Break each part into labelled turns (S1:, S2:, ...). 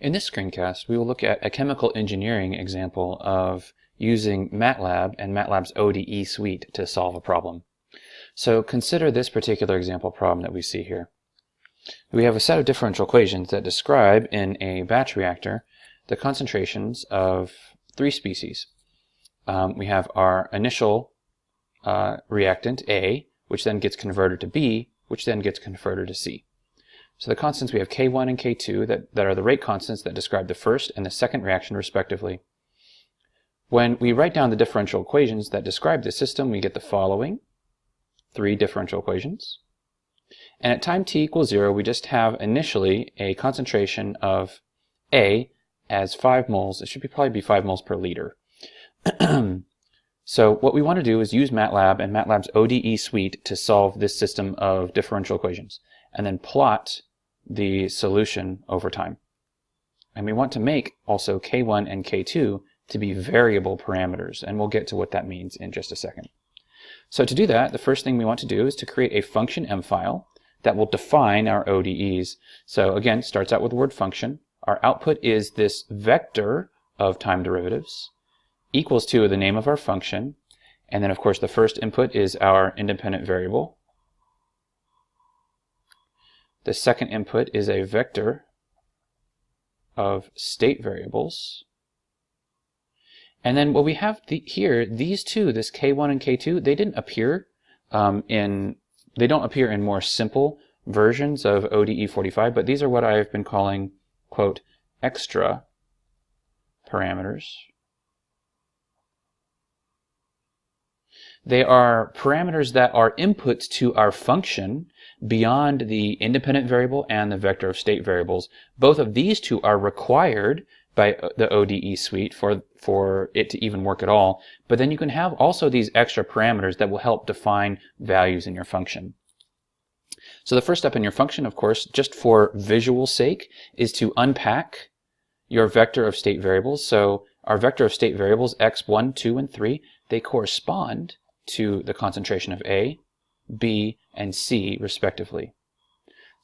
S1: In this screencast, we will look at a chemical engineering example of using Matlab and Matlab's ODE suite to solve a problem. So consider this particular example problem that we see here. We have a set of differential equations that describe in a batch reactor the concentrations of three species. We have our initial reactant A, which then gets converted to B, which then gets converted to C. So the constants, we have K1 and K2 that are the rate constants that describe the first and the second reaction respectively. When we write down the differential equations that describe the system, we get the following three differential equations. And at time t equals 0, we just have initially a concentration of A as 5 moles. It should probably be 5 moles per liter. So what we want to do is use Matlab and Matlab's ODE suite to solve this system of differential equations, and then plot the solution over time. And we want to make also K1 and K2 to be variable parameters, and we'll get to what that means in just a second. So to do that, the first thing we want to do is to create a function M file that will define our ODEs. So again, it starts out with the word function. Our output is this vector of time derivatives equals to the name of our function, and then of course the first input is our independent variable. The second input is a vector of state variables. And then what we have here, these two, this K1 and K2, they didn't appear they don't appear in more simple versions of ODE 45, but these are what I've been calling, quote, extra parameters. They are parameters that are inputs to our function beyond the independent variable and the vector of state variables. Both of these two are required by the ODE suite for it to even work at all. But then you can have also these extra parameters that will help define values in your function. So the first step in your function, of course, just for visual sake, is to unpack your vector of state variables. So our vector of state variables, x1, 2, and 3, they correspond to the concentration of A, B, and C, respectively.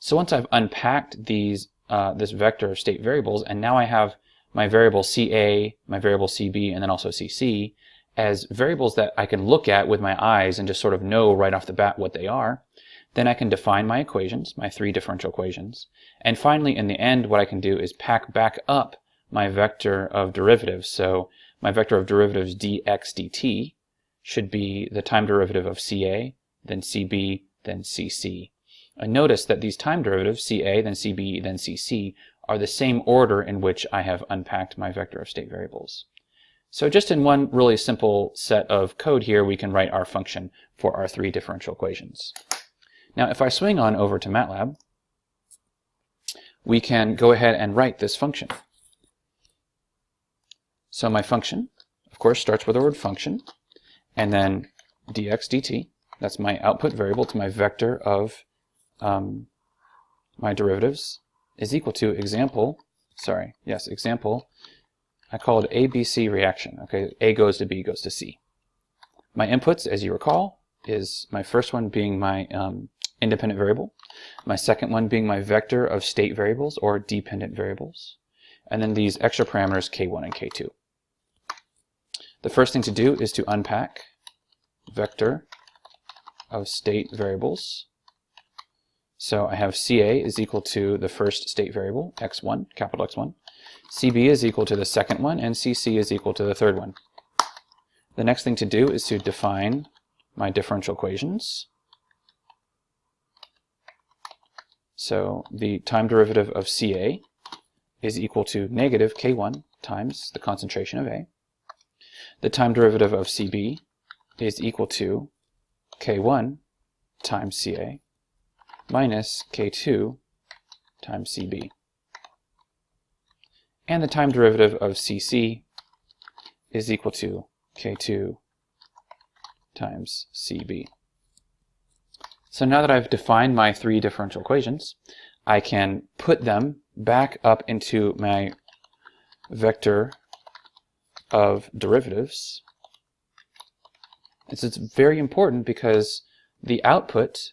S1: So once I've unpacked these, this vector of state variables, and now I have my variable CA, my variable CB, and then also CC, as variables that I can look at with my eyes and just sort of know right off the bat what they are, then I can define my equations, my three differential equations. And finally, in the end, what I can do is pack back up my vector of derivatives. So my vector of derivatives dx dt should be the time derivative of CA, then CB, then CC. And notice that these time derivatives, CA, then CB, then CC, are the same order in which I have unpacked my vector of state variables. So just in one really simple set of code here, we can write our function for our three differential equations. Now, if I swing on over to Matlab, we can go ahead and write this function. So my function, of course, starts with the word function, and then dx dt. That's my output variable to my vector of my derivatives, is equal to example, I call it ABC reaction. Okay, A goes to B goes to C. My inputs, as you recall, is my first one being my independent variable, my second one being my vector of state variables or dependent variables, and then these extra parameters K1 and K2. The first thing to do is to unpack vector of state variables. So I have CA is equal to the first state variable, x1, capital X1. CB is equal to the second one, and CC is equal to the third one. The next thing to do is to define my differential equations. So the time derivative of CA is equal to negative K1 times the concentration of A. The time derivative of CB is equal to K1 times CA minus K2 times CB. And the time derivative of CC is equal to K2 times CB. So now that I've defined my three differential equations, I can put them back up into my vector of derivatives. It's very important because the output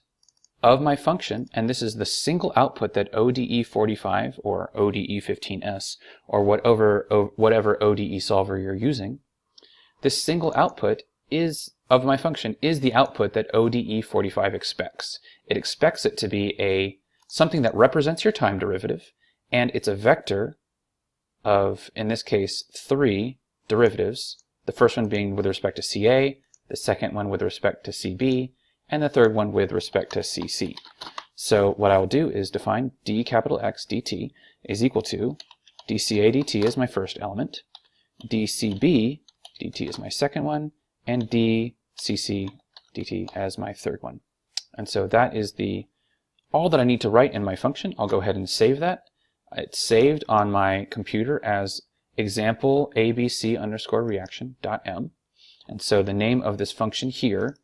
S1: of my function, and this is the single output that ODE45 or ODE15S or whatever ODE solver you're using, this single output of my function is the output that ODE45 expects. It expects it to be something that represents your time derivative, and it's a vector of, in this case, 3 derivatives, the first one being with respect to CA, the second one with respect to CB, and the third one with respect to CC. So what I will do is define d capital X dt is equal to dCA dt is my first element, dCB dt is my second one, and dCC dt as my third one. And so that is all that I need to write in my function. I'll go ahead and save that. It's saved on my computer as example abc_reaction.m. And so the name of this function here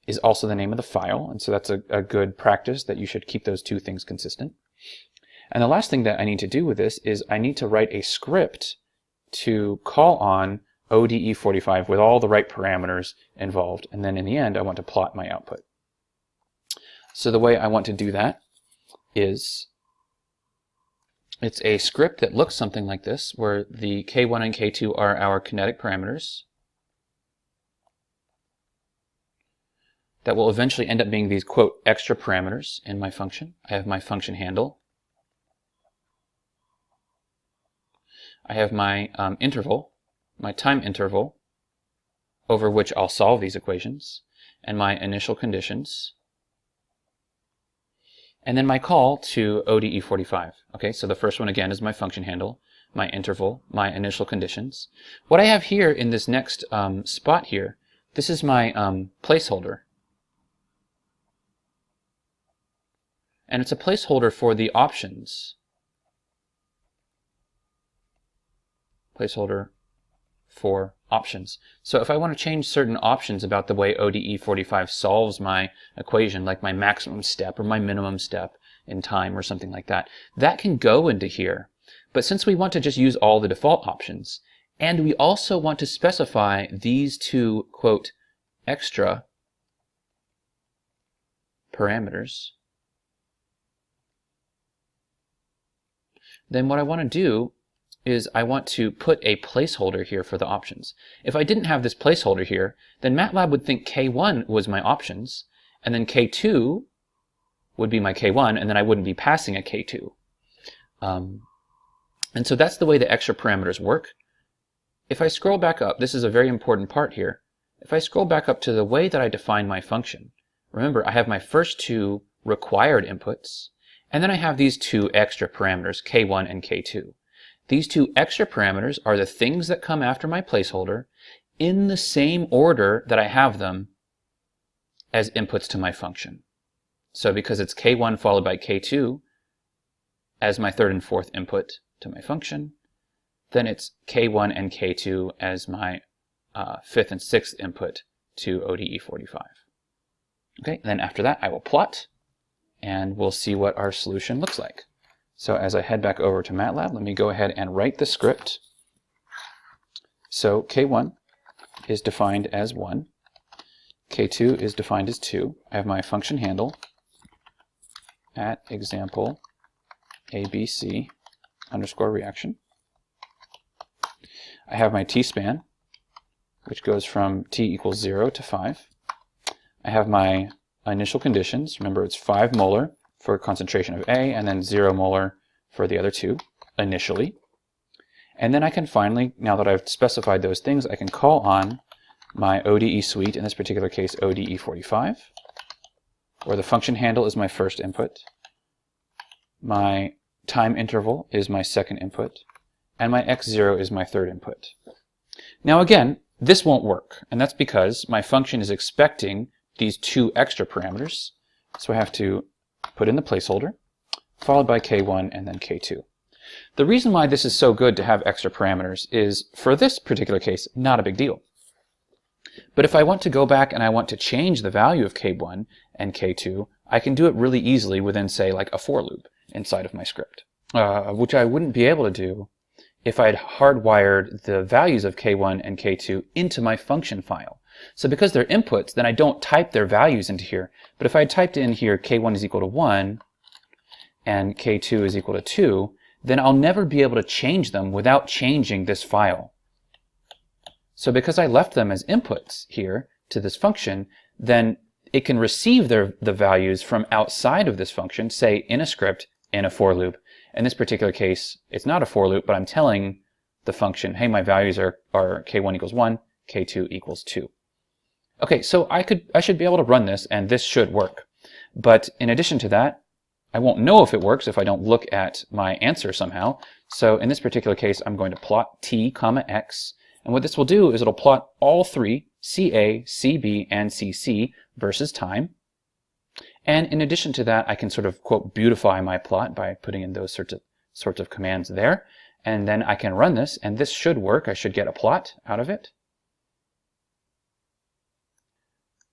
S1: is also the name of the file, and so that's a good practice that you should keep those two things consistent. And the last thing that I need to do with this is I need to write a script to call on ODE45 with all the right parameters involved, and then in the end I want to plot my output. So the way I want to do that is it's a script that looks something like this, where the K1 and K2 are our kinetic parameters that will eventually end up being these, quote, extra parameters in my function. I have my function handle. I have my interval, my time interval, over which I'll solve these equations, and my initial conditions, and then my call to ODE45. Okay, so the first one again is my function handle, my interval, my initial conditions. What I have here in this next spot here, this is my placeholder. And it's a placeholder for the options. Placeholder for options. So if I want to change certain options about the way ODE45 solves my equation, like my maximum step or my minimum step in time or something like that, that can go into here. But since we want to just use all the default options, and we also want to specify these two, quote, extra parameters, then what I want to do is I want to put a placeholder here for the options. If I didn't have this placeholder here, then Matlab would think K1 was my options, and then K2 would be my K1, and then I wouldn't be passing a K2. And so that's the way the extra parameters work. If I scroll back up, this is a very important part here. If I scroll back up to the way that I define my function, remember I have my first two required inputs, and then I have these two extra parameters, K1 and K2. These two extra parameters are the things that come after my placeholder in the same order that I have them as inputs to my function. So because it's K1 followed by K2 as my third and fourth input to my function, then it's K1 and K2 as my fifth and sixth input to ODE45. Okay, and then after that I will plot, and we'll see what our solution looks like. So as I head back over to Matlab, let me go ahead and write the script. So K1 is defined as 1. K2 is defined as 2. I have my function handle at example abc_reaction. I have my t-span, which goes from t equals 0 to 5. I have my initial conditions. Remember, it's 5 molar for concentration of A, and then 0 molar for the other two initially. And then I can finally, now that I've specified those things, I can call on my ODE suite, in this particular case ODE45, where the function handle is my first input, my time interval is my second input, and my x0 is my third input. Now again, this won't work, and that's because my function is expecting these two extra parameters, so I have to put in the placeholder, followed by K1 and then K2. The reason why this is so good to have extra parameters is, for this particular case, not a big deal. But if I want to go back and I want to change the value of K1 and K2, I can do it really easily within, say, like a for loop inside of my script, which I wouldn't be able to do if I had hardwired the values of K1 and K2 into my function file. So because they're inputs, then I don't type their values into here. But if I typed in here k1 is equal to 1 and k2 is equal to 2, then I'll never be able to change them without changing this file. So because I left them as inputs here to this function, then it can receive the values from outside of this function, say in a script, in a for loop. In this particular case, it's not a for loop, but I'm telling the function, hey, my values are k1 equals 1, k2 equals 2. Okay, so I should be able to run this, and this should work. But in addition to that, I won't know if it works if I don't look at my answer somehow. So in this particular case, I'm going to plot t comma x. And what this will do is it'll plot all three, CA, CB, and CC versus time. And in addition to that, I can sort of, quote, beautify my plot by putting in those sorts of commands there. And then I can run this, and this should work. I should get a plot out of it,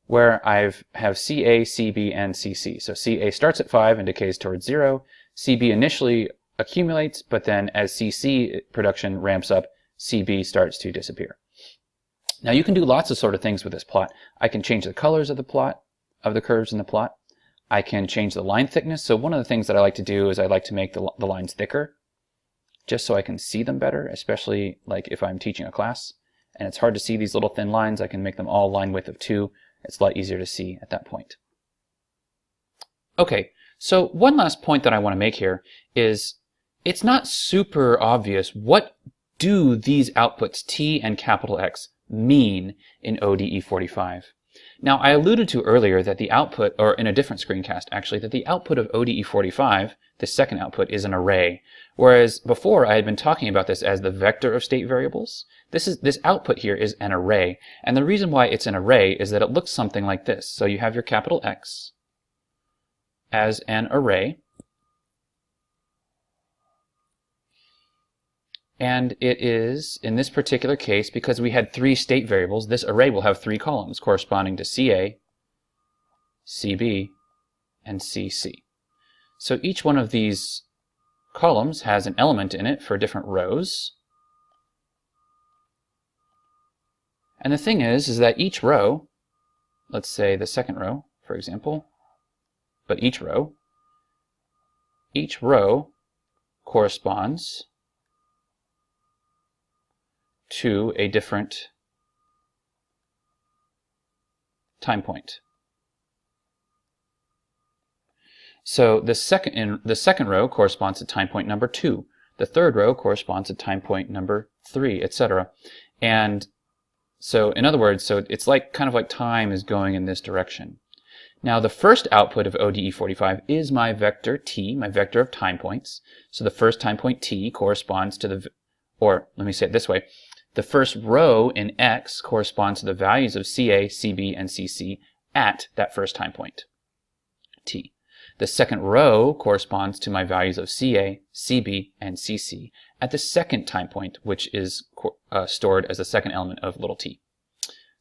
S1: where I have CA, CB, and CC. So CA starts at 5 and decays towards 0. CB initially accumulates, but then as CC production ramps up, CB starts to disappear. Now you can do lots of sort of things with this plot. I can change the colors of the plot, of the curves in the plot. I can change the line thickness. So one of the things that I like to do is I like to make the lines thicker, just so I can see them better, especially like if I'm teaching a class and it's hard to see these little thin lines. I can make them all line width of 2. It's a lot easier to see at that point. Okay, so one last point that I want to make here is it's not super obvious what do these outputs T and capital X mean in ODE 45. Now I alluded to earlier that the output, or in a different screencast actually, that the output of ODE 45, the second output, is an array. Whereas before I had been talking about this as the vector of state variables. This output here is an array. And the reason why it's an array is that it looks something like this. So you have your capital X as an array. And it is, in this particular case, because we had 3 state variables, this array will have 3 columns corresponding to CA, CB, and CC. So each one of these columns has an element in it for different rows. And the thing is that each row, let's say the second row, for example, but each row corresponds to a different time point. So the second row corresponds to time point number 2. The third row corresponds to time point number 3, etc. And so in other words, so it's like kind of like time is going in this direction. Now the first output of ODE 45 is my vector t, my vector of time points. So the first time point t corresponds to the, or let me say it this way, the first row in X corresponds to the values of CA, CB, and CC at that first time point, T. The second row corresponds to my values of CA, CB, and CC at the second time point, which is stored as the second element of little t.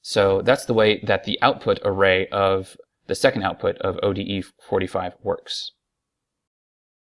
S1: So that's the way that the output array of the second output of ODE 45 works.